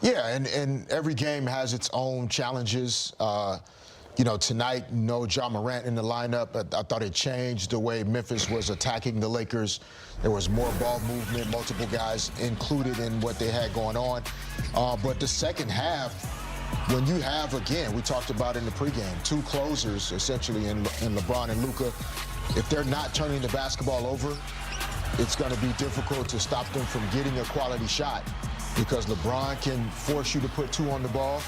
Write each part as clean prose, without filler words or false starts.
Yeah, and every game has its own challenges. You know, tonight, no Ja Morant in the lineup. I thought it changed the way Memphis was attacking the Lakers. There was more ball movement, multiple guys included in what they had going on. But the second half, when you have, again, we talked about in the pregame, two closers essentially in LeBron and Luka, if they're not turning the basketball over, it's going to be difficult to stop them from getting a quality shot because LeBron can force you to put two on the ball,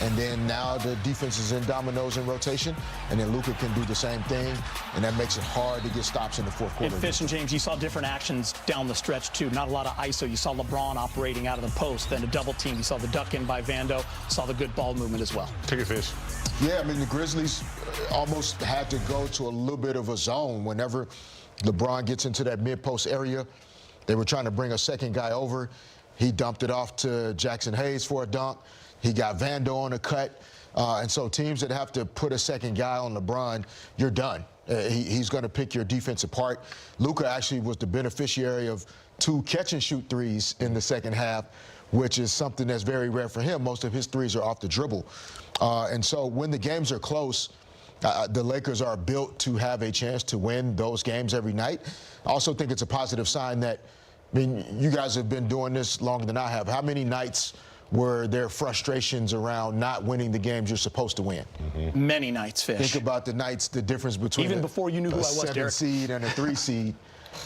and then now the defense is in dominoes in rotation, and then Luka can do the same thing, and that makes it hard to get stops in the fourth quarter. And Fish and James, you saw different actions down the stretch, too. Not a lot of ISO. You saw LeBron operating out of the post, then a double team. You saw the duck in by Vando, saw the good ball movement as well. Take it, Fish. Yeah, I mean, the Grizzlies almost had to go to a little bit of a zone whenever LeBron gets into that mid-post area. They were trying to bring a second guy over. He dumped it off to Jackson Hayes for a dunk. He got Vando on a cut. And so teams that have to put a second guy on LeBron, you're done. He's going to pick your defense apart. Luka actually was the beneficiary of 2 catch-and-shoot threes in the second half, which is something that's very rare for him. Most of his threes are off the dribble. And so when the games are close, the Lakers are built to have a chance to win those games every night. I also think it's a positive sign that, I mean, you guys have been doing this longer than I have. How many nights were there frustrations around not winning the games you're supposed to win? Mm-hmm. Many nights, Fish. Think about the nights, the difference between even before you knew who I was, a 7 Derek. seed and a 3 seed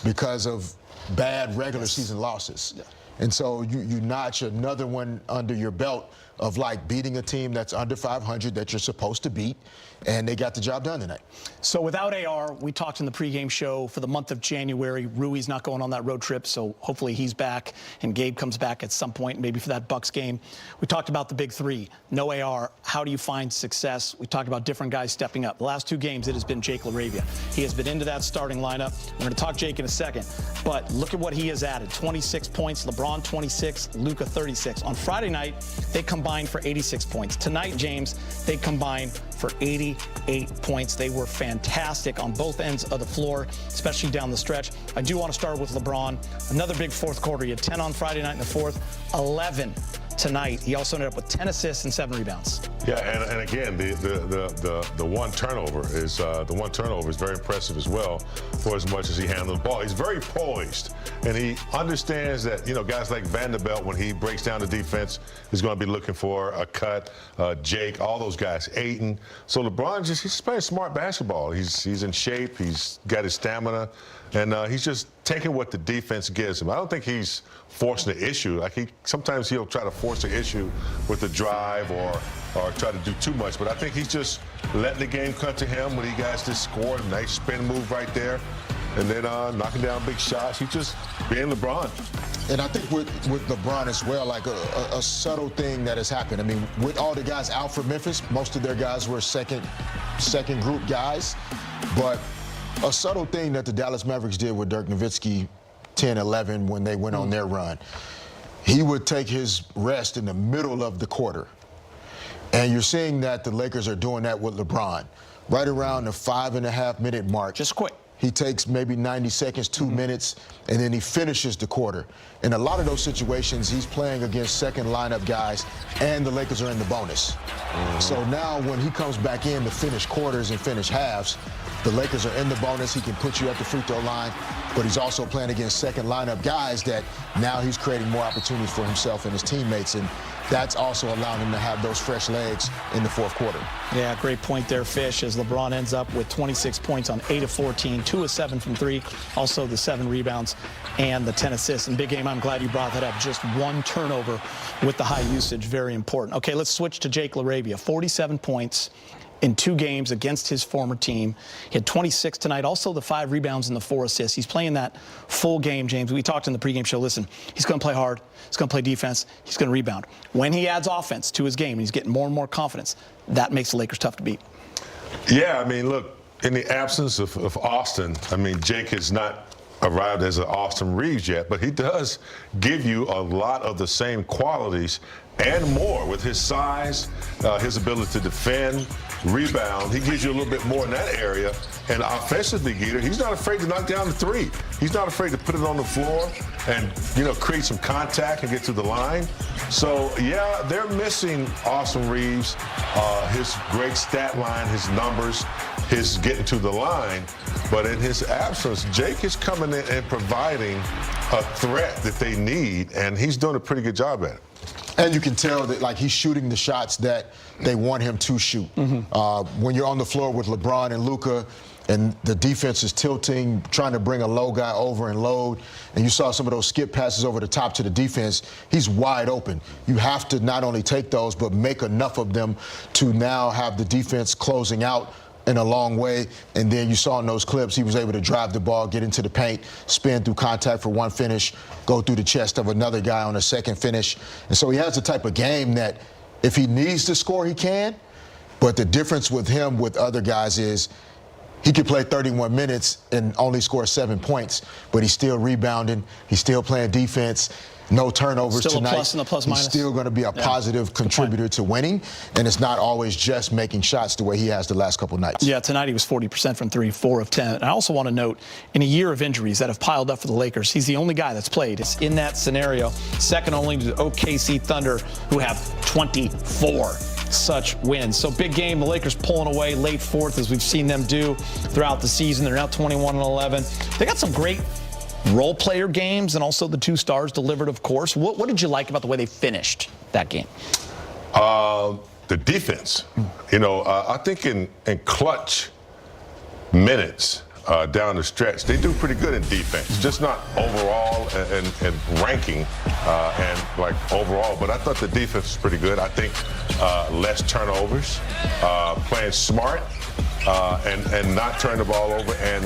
because of bad regular season losses. Yeah. And so you notch another one under your belt of like beating a team that's under 500 that you're supposed to beat, and they got the job done tonight. So without AR, we talked in the pregame show for the month of January. Rui's not going on that road trip, so hopefully he's back, and Gabe comes back at some point, maybe for that Bucks game. We talked about the big three. No AR. How do you find success? We talked about different guys stepping up. The last 2 games, it has been Jake LaRavia. He has been into that starting lineup. We're going to talk Jake in a second, but look at what he has added. 26 points, LeBron 26, Luka 36. On Friday night, they combined for 86 points. Tonight, James, they combined for 88 points. They were fantastic on both ends of the floor, especially down the stretch. I do want to start with LeBron. Another big fourth quarter. He had 10 on Friday night in the fourth, 11 tonight. He also ended up with 10 assists and 7 rebounds. Yeah, and again, the one turnover is very impressive as well for as much as he handled the ball. He's very poised, and he understands that, you know, guys like Vanderbilt, when he breaks down the defense, is going to be looking for a cut. Jake, all those guys, Ayton. So LeBron he's playing smart basketball. He's in shape. He's got his stamina, and he's just taking what the defense gives him. I don't think he's forcing the issue. Like sometimes he'll try to force the issue with the drive or try to do too much. But I think he's just letting the game come to him when he guys just scored a nice spin move right there, and then knocking down big shots. He's just being LeBron. And I think with LeBron as well, like a subtle thing that has happened. I mean, with all the guys out for Memphis, most of their guys were second group guys, but a subtle thing that the Dallas Mavericks did with Dirk Nowitzki 10-11 when they went on their run. He would take his rest in the middle of the quarter. And you're seeing that the Lakers are doing that with LeBron. Right around the 5.5-minute mark. Just quick. He takes maybe 90 seconds, 2 minutes, and then he finishes the quarter. In a lot of those situations, he's playing against second lineup guys, and the Lakers are in the bonus. So now when he comes back in to finish quarters and finish halves, the Lakers are in the bonus. He can put you at the free throw line, but he's also playing against second lineup guys that now he's creating more opportunities for himself and his teammates, and that's also allowing him to have those fresh legs in the fourth quarter. Yeah, great point there, Fish, as LeBron ends up with 26 points on 8 of 14, 2 of 7 from 3, also the 7 rebounds and the 10 assists. And big game, I'm glad you brought that up. Just 1 turnover with the high usage, very important. Okay, let's switch to Jake LaRavia. 47 points in 2 games against his former team. He had 26 tonight, also the 5 rebounds and the 4 assists. He's playing that full game, James. We talked in the pregame show, listen, he's going to play hard, he's going to play defense, he's going to rebound. When he adds offense to his game and he's getting more and more confidence, that makes the Lakers tough to beat. Yeah, I mean, look, in the absence of Austin, I mean, Jake has not arrived as an Austin Reeves yet, but he does give you a lot of the same qualities and more with his size, his ability to defend, rebound. He gives you a little bit more in that area. And offensively, Geeter, he's not afraid to knock down the three. He's not afraid to put it on the floor and, create some contact and get to the line. So, yeah, they're missing Austin Reeves, his great stat line, his numbers, his getting to the line. But in his absence, Jake is coming in and providing a threat that they need, and he's doing a pretty good job at it. And you can tell that, like, he's shooting the shots that they want him to shoot. When you're on the floor with LeBron and Luka, and the defense is tilting, trying to bring a low guy over and load, and you saw some of those skip passes over the top to the defense, he's wide open. You have to not only take those, but make enough of them to now have the defense closing out in a long way. And then you saw in those clips, he was able to drive the ball, get into the paint, spin through contact for one finish, go through the chest of another guy on a second finish. And so he has the type of game that if he needs to score, he can. But the difference with him with other guys is he could play 31 minutes and only score 7 points, but he's still rebounding. He's still playing defense. No turnovers still tonight. A plus in the plus minus. He's still going to be a positive contributor to winning, and it's not always just making shots the way he has the last couple nights. Yeah, tonight he was 40% from 3, 4 of 10. And I also want to note, in a year of injuries that have piled up for the Lakers, he's the only guy that's played. It's in that scenario, second only to the OKC Thunder, who have 24 such wins. So big game, the Lakers pulling away late fourth, as we've seen them do throughout the season. They're now 21-11. They got some great role player games, and also the 2 stars delivered, of course. What did you like about the way they finished that game? The defense. I think in clutch minutes down the stretch, they do pretty good in defense. Just not overall and ranking and like overall, but I thought the defense was pretty good. I think less turnovers, playing smart, and not turning the ball over, and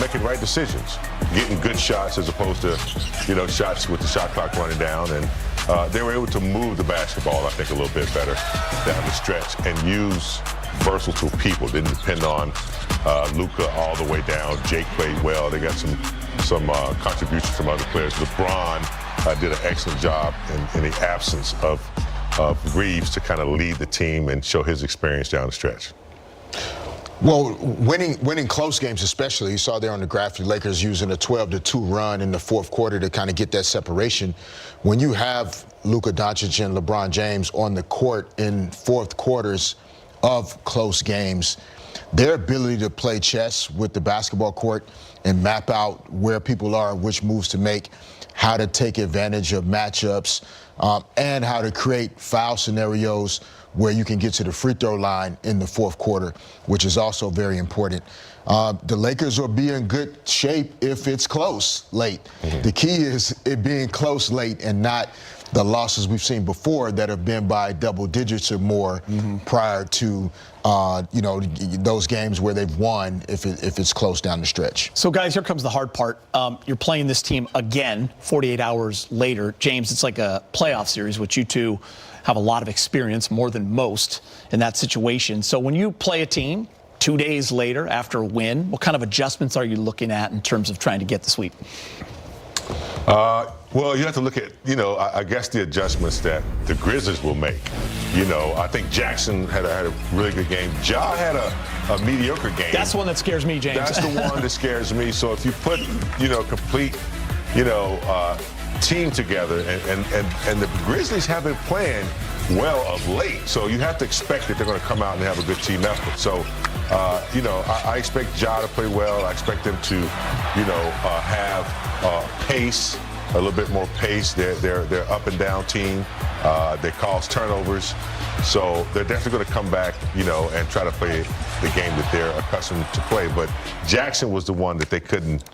making right decisions, getting good shots as opposed to shots with the shot clock running down. And they were able to move the basketball, I think, a little bit better down the stretch and use versatile people. Didn't depend on Luka all the way down. Jake played well. They got some contributions from other players. LeBron did an excellent job in the absence of Reeves to kind of lead the team and show his experience down the stretch. Well, winning close games especially, you saw there on the graph, the Lakers using a 12-2 run in the fourth quarter to kind of get that separation. When you have Luka Doncic and LeBron James on the court in fourth quarters of close games, their ability to play chess with the basketball court and map out where people are, which moves to make, how to take advantage of matchups, and how to create foul scenarios where you can get to the free throw line in the fourth quarter, which is also very important. The Lakers will be in good shape if it's close late. The key is it being close late and not the losses we've seen before that have been by double digits or more prior to those games where they've won if it's close down the stretch. So, guys, here comes the hard part. You're playing this team again 48 hours later. James, it's like a playoff series, which you two have a lot of experience, more than most, in that situation. So when you play a team 2 days later after a win, what kind of adjustments are you looking at in terms of trying to get the sweep? Well, you have to look at, I guess the adjustments that the Grizzlies will make. I think Jackson had a really good game. Ja had a mediocre game. That's the one that scares me, James. That's the one that scares me. So if you put, complete, team together, and the Grizzlies have been playing well of late. So you have to expect that they're going to come out and have a good team effort. So, I expect Ja to play well. I expect them to, have pace. A little bit more pace. They're up and down team. They cause turnovers. So they're definitely going to come back, and try to play the game that they're accustomed to play. But Jackson was the one that they couldn't,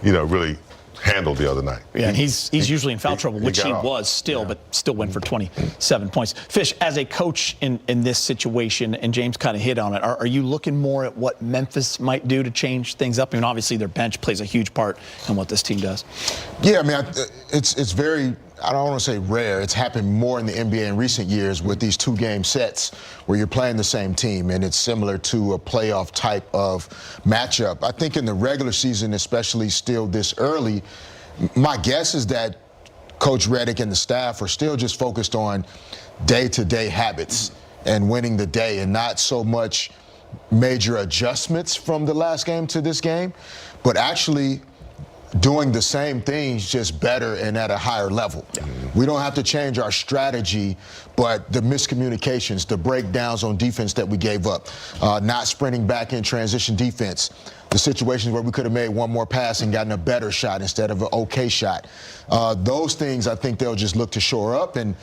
really handle the other night. Yeah, and he's usually in foul trouble, which he was still, but still went for 27 points. Fish, as a coach in this situation, and James kind of hit on it, are you looking more at what Memphis might do to change things up? I mean, obviously their bench plays a huge part in what this team does. Yeah, I mean, it's very I don't want to say rare. It's happened more in the NBA in recent years with these two-game sets where you're playing the same team, and it's similar to a playoff type of matchup. I think in the regular season, especially still this early, my guess is that Coach Redick and the staff are still just focused on day-to-day habits and winning the day, and not so much major adjustments from the last game to this game, but actually doing the same things just better and at a higher level. We don't have to change our strategy, but the miscommunications, the breakdowns on defense that we gave up, not sprinting back in transition defense, the situations where we could have made one more pass and gotten a better shot instead of an okay shot. Those things I think they'll just look to shore up and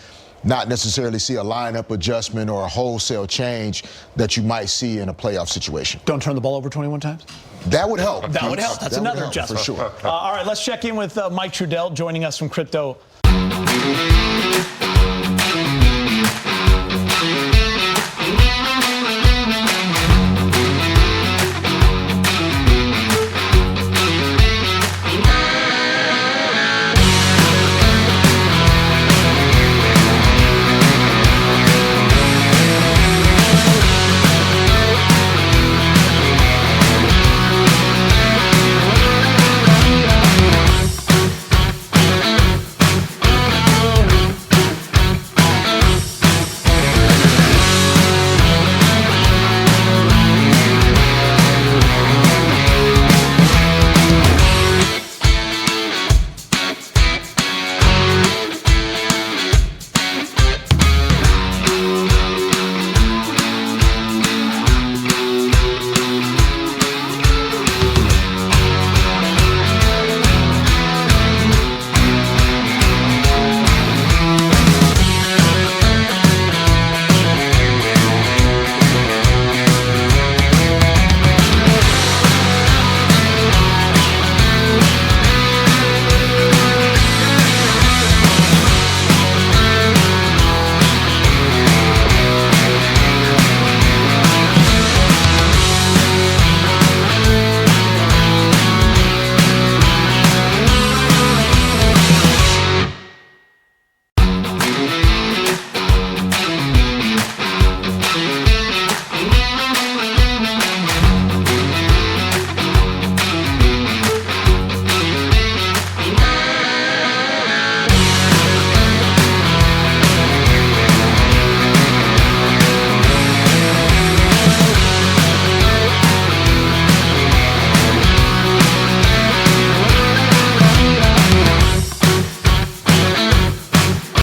not necessarily see a lineup adjustment or a wholesale change that you might see in a playoff situation. Don't turn the ball over 21 times? That would help. That would help. That's another adjustment. For sure. All right, let's check in with Mike Trudell joining us from Crypto.